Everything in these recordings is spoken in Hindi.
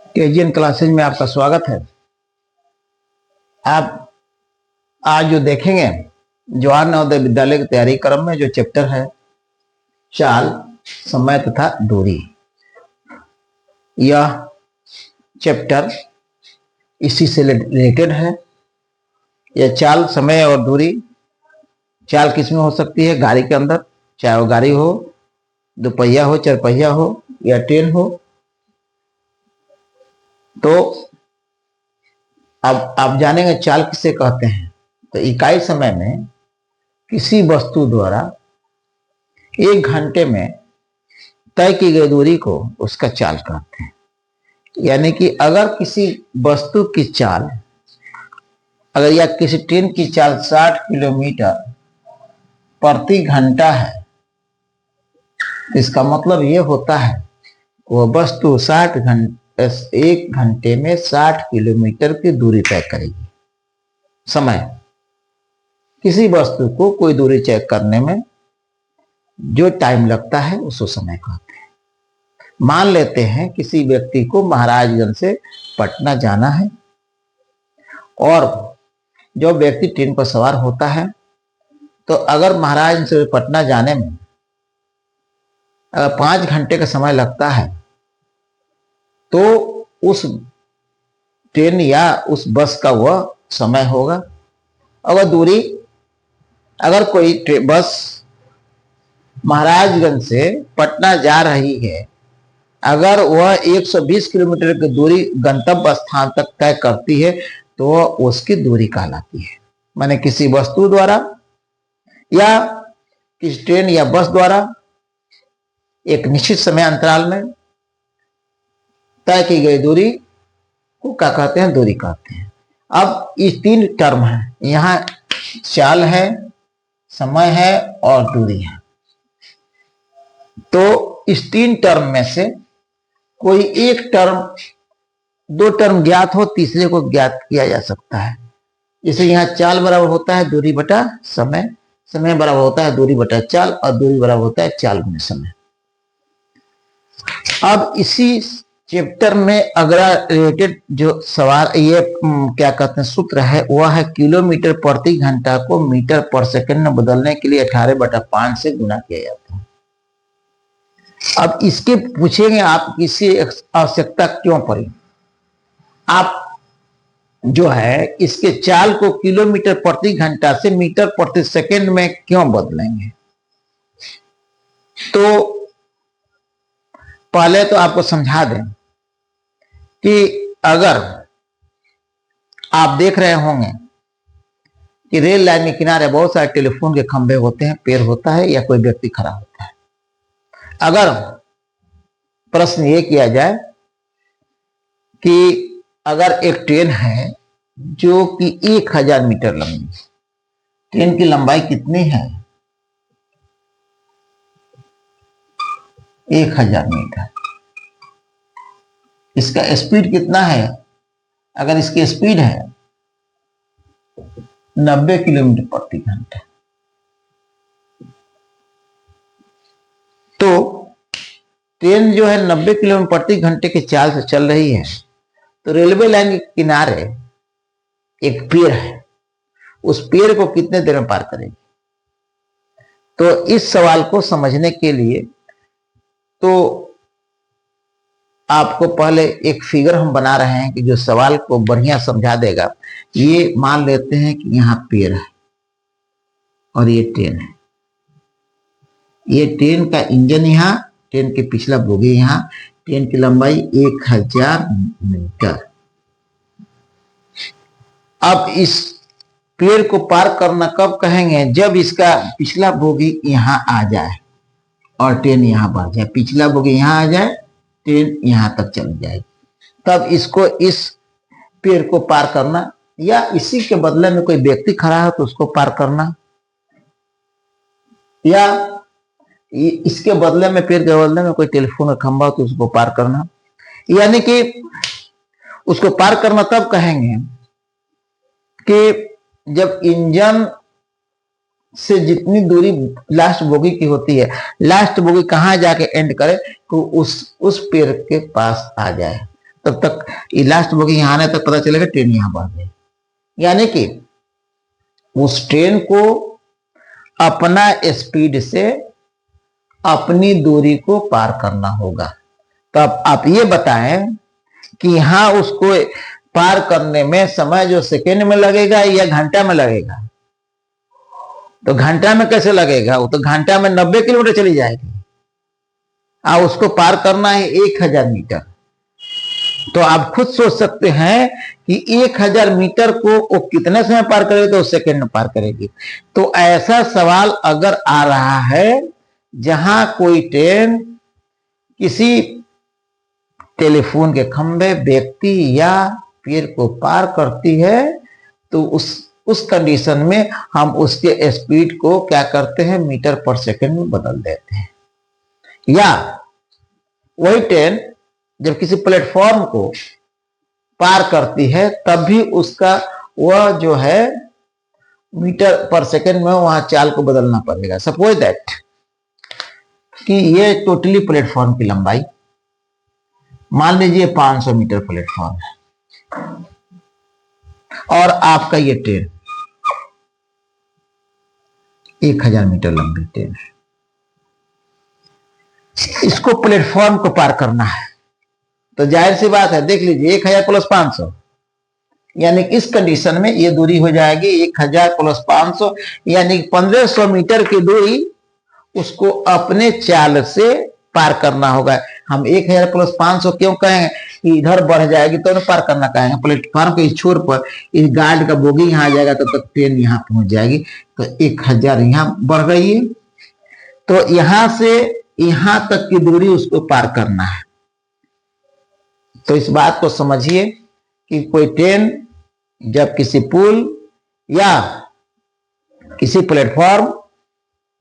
केजीएन क्लासेज में आपका स्वागत है। आप आज जो देखेंगे जवाहर नवोदय विद्यालय की तैयारी क्रम में जो चैप्टर है चाल, समय तथा दूरी, यह चैप्टर इसी से रिलेटेड है। यह चाल, समय और दूरी, चाल किसमें हो सकती है? गाड़ी के अंदर, चाहे वो गाड़ी हो, दोपहिया हो, चारपहिया हो या ट्रेन हो। तो अब आप जानेंगे चाल किसे कहते हैं। तो इकाई समय में किसी वस्तु द्वारा 1 घंटे में तय की गई दूरी को उसका चाल कहते हैं। यानी कि अगर किसी वस्तु की चाल, अगर या किसी ट्रेन की चाल 60 किलोमीटर प्रति घंटा है, इसका मतलब यह होता है वह वस्तु 1 घंटे में 60 किलोमीटर की दूरी तय करेगी। समय, किसी वस्तु को कोई दूरी तय करने में जो टाइम लगता है उसको समय कहते हैं। मान लेते हैं किसी व्यक्ति को महाराजगंज से पटना जाना है और जो व्यक्ति ट्रेन पर सवार होता है, तो अगर महाराजगंज से पटना जाने में अगर 5 घंटे का समय लगता है, तो उस ट्रेन या उस बस का वह समय होगा। अगर दूरी, अगर कोई बस महाराजगंज से पटना जा रही है, अगर वह 120 किलोमीटर की दूरी गंतव्य स्थान तक तय करती है, तो वह उसकी दूरी कहलाती है। माने किसी वस्तु द्वारा या किसी ट्रेन या बस द्वारा एक निश्चित समय अंतराल में तय की गई दूरी को क्या कहते हैं? दूरी कहते हैं। अब इस 3 टर्म है, यहाँ चाल है, समय है और दूरी है। तो इस 3 टर्म में से कोई एक टर्म, 2 टर्म ज्ञात हो, तीसरे को ज्ञात किया जा सकता है। जैसे यहाँ चाल बराबर होता है दूरी बटा समय, समय बराबर होता है दूरी बटा चाल और दूरी बराबर होता है चाल गुने समय। अब इसी चैप्टर में अगला रिलेटेड जो सवाल, ये क्या कहते हैं, सूत्र है, वह है किलोमीटर प्रति घंटा को मीटर पर सेकंड में बदलने के लिए 18/5 से गुना किया जाता है। अब इसके पूछेंगे आप किसी आवश्यकता क्यों पड़ी। आप जो है इसके चाल को किलोमीटर प्रति घंटा से मीटर प्रति सेकंड में क्यों बदलेंगे? तो पहले तो आपको समझा दें कि अगर आप देख रहे होंगे कि रेल लाइन के किनारे बहुत सारे टेलीफोन के खंभे होते हैं, पेड़ होता है या कोई व्यक्ति खड़ा होता है। अगर प्रश्न ये किया जाए कि अगर एक ट्रेन है जो कि 1000 मीटर लंबी, ट्रेन की लंबाई कितनी है? 1000 मीटर। इसका स्पीड कितना है? अगर इसकी स्पीड है 90 किलोमीटर प्रति घंटा, तो ट्रेन जो है 90 किलोमीटर प्रति घंटे की चाल से चल रही है, तो रेलवे लाइन के किनारे एक पेड़ है, उस पेड़ को कितने देर में पार करेगी? तो इस सवाल को समझने के लिए तो आपको पहले एक फिगर हम बना रहे हैं कि जो सवाल को बढ़िया समझा देगा। ये मान लेते हैं कि यहाँ पेड़ है और ये ट्रेन है, ये ट्रेन का इंजन यहाँ, ट्रेन के पिछला बोगी यहाँ, ट्रेन की लंबाई 1000 मीटर। अब इस पेड़ को पार करना कब कहेंगे? जब इसका पिछला बोगी यहाँ आ जाए और ट्रेन यहाँ बढ़ जाए, पिछला बोगी यहाँ आ जाए, ट्रेन यहाँ तक चली जाएगी, तब इसको इस पेड़ को पार करना, या इसी के बदले में कोई व्यक्ति खड़ा है तो उसको पार करना, या इसके बदले में, पेड़ के बदले में कोई टेलीफोन का खंभा हो तो उसको पार करना। यानी कि उसको पार करना तब कहेंगे कि जब इंजन से जितनी दूरी लास्ट बोगी की होती है, लास्ट बोगी कहां जाके एंड करे तो उस पेड़ के पास आ जाए, तब तक ये लास्ट बोगी यहाँ आने तक पता चलेगा ट्रेन यहाँ बढ़ गई। यानी कि उस ट्रेन को अपना स्पीड से अपनी दूरी को पार करना होगा। तो अब आप ये बताएं कि यहाँ उसको पार करने में समय जो सेकेंड में लगेगा या घंटा में लगेगा? तो घंटा में कैसे लगेगा? वो तो घंटा में 90 किलोमीटर चली जाएगी। उसको पार करना है 1000 मीटर। तो आप खुद सोच सकते हैं कि 1000 मीटर को वो कितने समय पार करेगी? तो सेकेंड में पार करेगी। तो ऐसा सवाल अगर आ रहा है जहां कोई ट्रेन किसी टेलीफोन के खंभे, व्यक्ति या पेड़ को पार करती है, तो उस कंडीशन में हम उसके स्पीड को क्या करते हैं? मीटर पर सेकेंड में बदल देते हैं। या वही ट्रेन जब किसी प्लेटफॉर्म को पार करती है तब भी उसका वह जो है मीटर पर सेकेंड में वहां चाल को बदलना पड़ेगा। सपोज दैट कि ये टोटली प्लेटफॉर्म की लंबाई मान लीजिए 500 मीटर प्लेटफॉर्म है और आपका ये ट्रेन 1000 मीटर लंबी ट्रेन है। इसको प्लेटफॉर्म को पार करना है तो जाहिर सी बात है, देख लीजिए 1000 प्लस 500, यानी इस कंडीशन में ये दूरी हो जाएगी 1000 प्लस 500, यानी 1500 मीटर की दूरी उसको अपने चाल से पार करना होगा। हम 1000 प्लस 500 क्यों कहेंगे कि इधर बढ़ जाएगी तो पार करना कहेंगे? प्लेटफॉर्म के इस छोर पर इस गार्ड का बोगी यहाँ आ जाएगा तो तक ट्रेन यहाँ पहुंच जाएगी। तो 1000 यहाँ बढ़ गई है, तो यहां से यहां तक की दूरी उसको पार करना है। तो इस बात को समझिए कि कोई ट्रेन जब किसी पुल या किसी प्लेटफॉर्म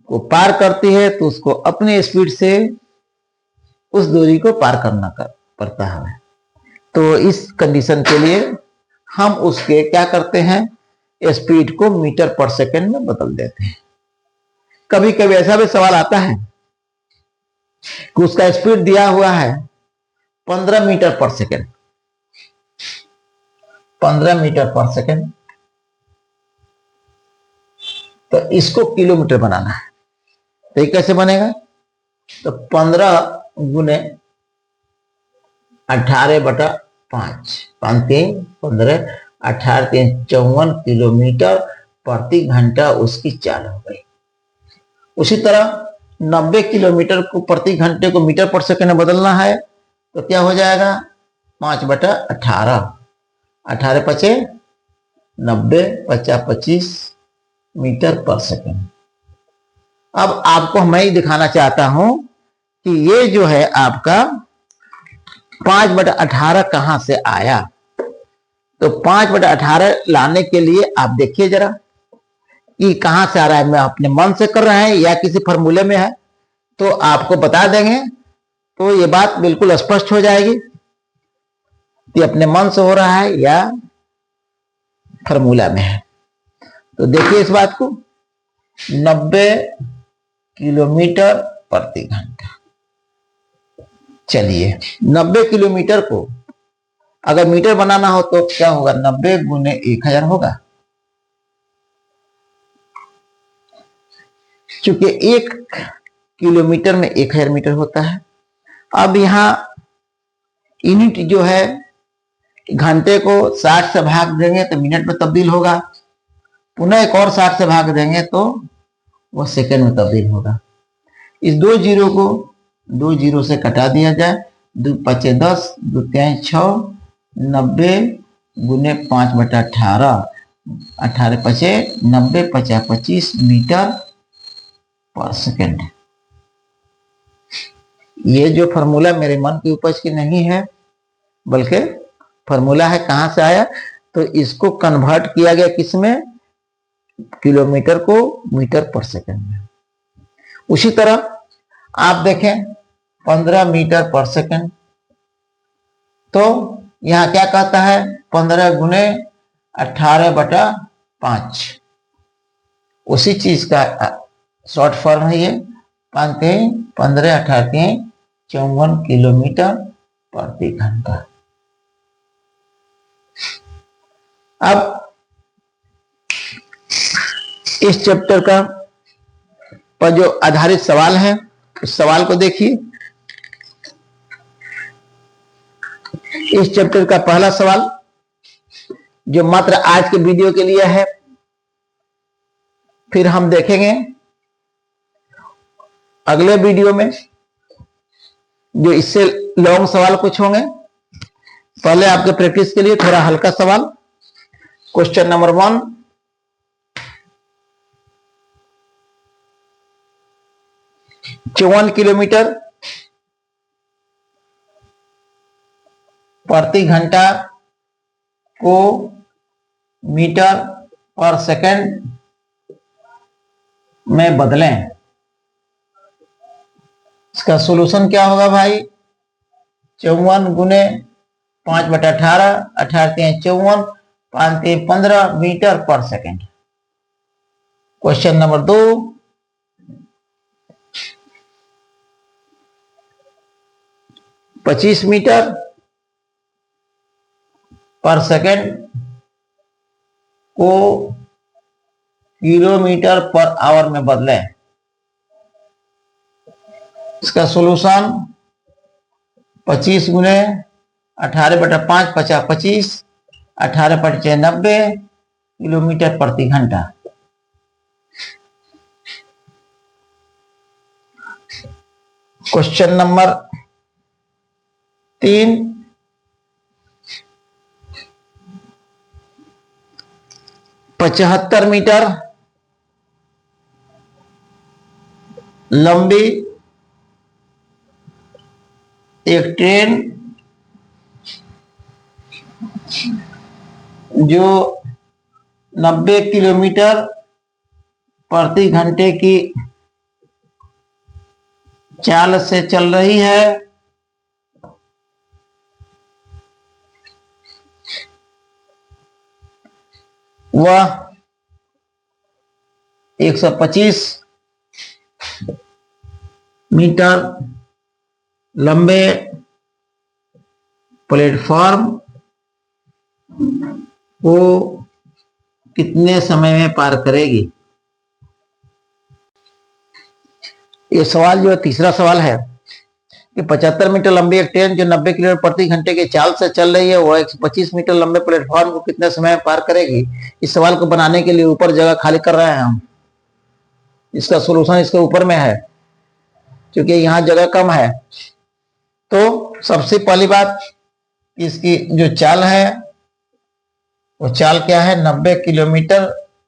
को पार करती है तो उसको अपने स्पीड से उस दूरी को पार करना पड़ता है। तो इस कंडीशन के लिए हम उसके क्या करते हैं? स्पीड को मीटर पर सेकंड में बदल देते हैं। कभी कभी ऐसा भी सवाल आता है कि उसका स्पीड दिया हुआ है 15 मीटर पर सेकंड, 15 मीटर पर सेकंड, तो इसको किलोमीटर बनाना है। तो ये कैसे बनेगा? तो 15 गुने 18/5, 5 3 15, 18 3 54 किलोमीटर प्रति घंटा उसकी चाल हो गई। उसी तरह 90 किलोमीटर को प्रति घंटे को मीटर पर सेकंड में बदलना है तो क्या हो जाएगा? 5/18, 18 पचे 90, 50 25 मीटर पर सेकंड। अब आपको मैं ही दिखाना चाहता हूं कि ये जो है आपका 5/18 कहां से आया। तो 5/18 लाने के लिए आप देखिए जरा कि कहां से आ रहा है। मैं अपने मन से कर रहे हैं या किसी फॉर्मूले में है, तो आपको बता देंगे तो ये बात बिल्कुल स्पष्ट हो जाएगी कि अपने मन से हो रहा है या फॉर्मूला में है। तो देखिए इस बात को, 90 किलोमीटर प्रति घंटा। चलिए 90 किलोमीटर को अगर मीटर बनाना हो तो क्या होगा? 90 गुने 1000 होगा, क्योंकि 1 किलोमीटर में 1000 मीटर होता है। अब यहां यूनिट जो है घंटे को 60 से भाग देंगे तो मिनट में तब्दील होगा, पुनः एक और 60 से भाग देंगे तो वो सेकंड में तब्दील होगा। इस 2 जीरो को 2 जीरो से कटा दिया जाए, 2 पचे 10, 2 3 6, 90 गुने 5/18, 18 पचे 90, 50 25 मीटर पर सेकंड। ये जो फॉर्मूला मेरे मन की उपज की नहीं है, बल्कि फॉर्मूला है कहां से आया? तो इसको कन्वर्ट किया गया किसमें? किलोमीटर को मीटर पर सेकंड में। उसी तरह आप देखें 15 मीटर पर सेकंड, तो यहां क्या कहता है? 15 गुने 18/5। उसी चीज का शॉर्ट फॉर्म है ये, 5 3 15, 18 3 54 किलोमीटर प्रति घंटा। अब इस चैप्टर का पर जो आधारित सवाल है उस सवाल को देखिए। इस चैप्टर का पहला सवाल जो मात्र आज के वीडियो के लिए है, फिर हम देखेंगे अगले वीडियो में जो इससे लॉन्ग सवाल कुछ होंगे। पहले आपके प्रैक्टिस के लिए थोड़ा हल्का सवाल। क्वेश्चन नंबर 1, चौवन किलोमीटर प्रति घंटा को मीटर पर सेकंड में बदलें। इसका सॉल्यूशन क्या होगा भाई? 54 गुने 5/18, 18×3 54, 5×3 15 मीटर पर सेकंड। क्वेश्चन नंबर 2, पच्चीस मीटर पर सेकंड को किलोमीटर पर आवर में बदलें। इसका सॉल्यूशन 25 गुने 18/5 50 25, 18/6 90 किलोमीटर प्रति घंटा। क्वेश्चन नंबर 3, पचहत्तर मीटर लंबी एक ट्रेन जो 90 किलोमीटर प्रति घंटे की चाल से चल रही है, वह 125 मीटर लंबे प्लेटफॉर्म को कितने समय में पार करेगी? ये सवाल जो तीसरा सवाल है कि 75 मीटर लंबी एक ट्रेन जो 90 किलोमीटर प्रति घंटे के चाल से चल रही है वह 125 मीटर लंबे प्लेटफॉर्म को कितने समय में पार करेगी। इस सवाल को बनाने के लिए ऊपर जगह खाली कर रहे हैं हम। इसका सॉल्यूशन इसके ऊपर में है क्योंकि यहाँ जगह कम है। तो सबसे पहली बात, इसकी जो चाल है वो चाल क्या है? 90 किलोमीटर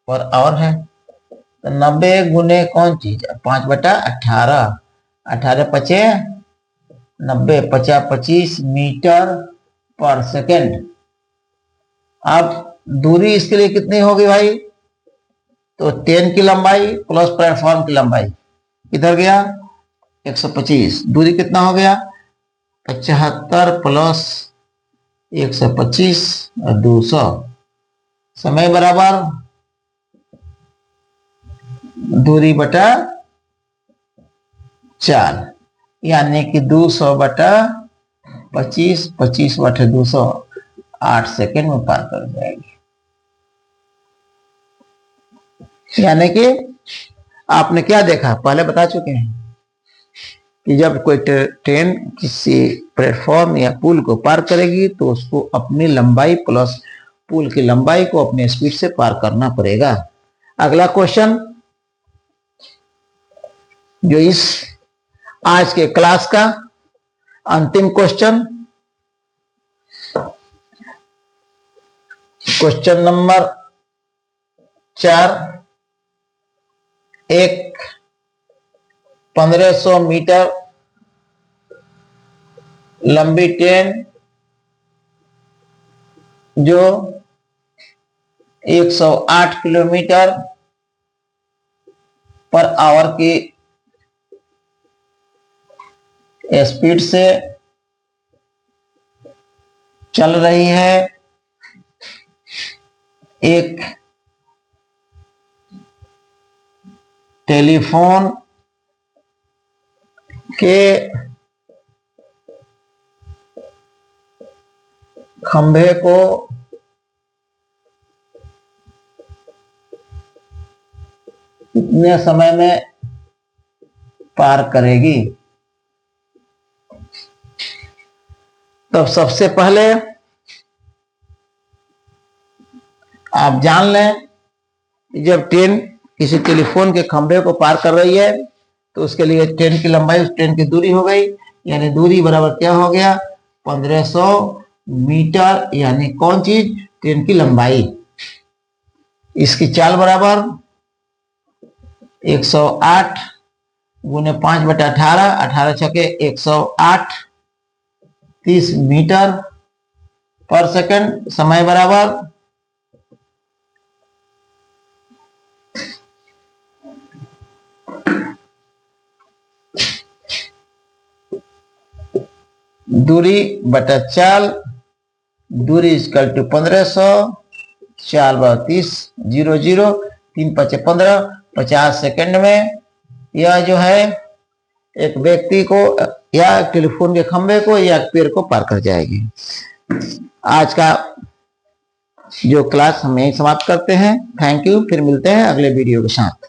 पर आवर है। तो 90 गुने कौन चीज? 5/18, 18×5 90, 50 25 मीटर पर सेकेंड। अब दूरी इसके लिए कितनी होगी भाई? तो ट्रेन की लंबाई प्लस प्लेटफॉर्म की लंबाई किधर गया? 125। दूरी कितना हो गया? 75 प्लस 125 और 200। समय बराबर दूरी बटा 4, यानी कि 200/25, 25/200, 8 सेकेंड में पार कर जाएगी। यानी कि आपने क्या देखा, पहले बता चुके हैं कि जब कोई ट्रेन किसी प्लेटफॉर्म या पुल को पार करेगी तो उसको अपनी लंबाई प्लस पुल की लंबाई को अपने स्पीड से पार करना पड़ेगा। अगला क्वेश्चन जो इस आज के क्लास का अंतिम क्वेश्चन, क्वेश्चन नंबर 4, एक 1500 मीटर लंबी ट्रेन जो 108 किलोमीटर पर आवर की स्पीड से चल रही है, एक टेलीफोन के खंभे को कितने समय में पार करेगी। तो सबसे पहले आप जान लें कि जब ट्रेन किसी टेलीफोन के खंभे को पार कर रही है तो उसके लिए ट्रेन की लंबाई उस ट्रेन की दूरी हो गई, यानी दूरी बराबर क्या हो गया 1500 मीटर, यानी कौन चीज ट्रेन की लंबाई। इसकी चाल बराबर 108 गुने 5/18, 18 छके 108, 30 मीटर पर सेकंड। समय बराबर दूरी बटा चाल, दूरी इक्वल टू 1500, चाल बराबर 30, 00, 3×5=15, 50 सेकंड में यह जो है एक व्यक्ति को या टेलीफोन के खंभे को या पेड़ को पार कर जाएगी। आज का जो क्लास हम यही समाप्त करते हैं। थैंक यू, फिर मिलते हैं अगले वीडियो के साथ।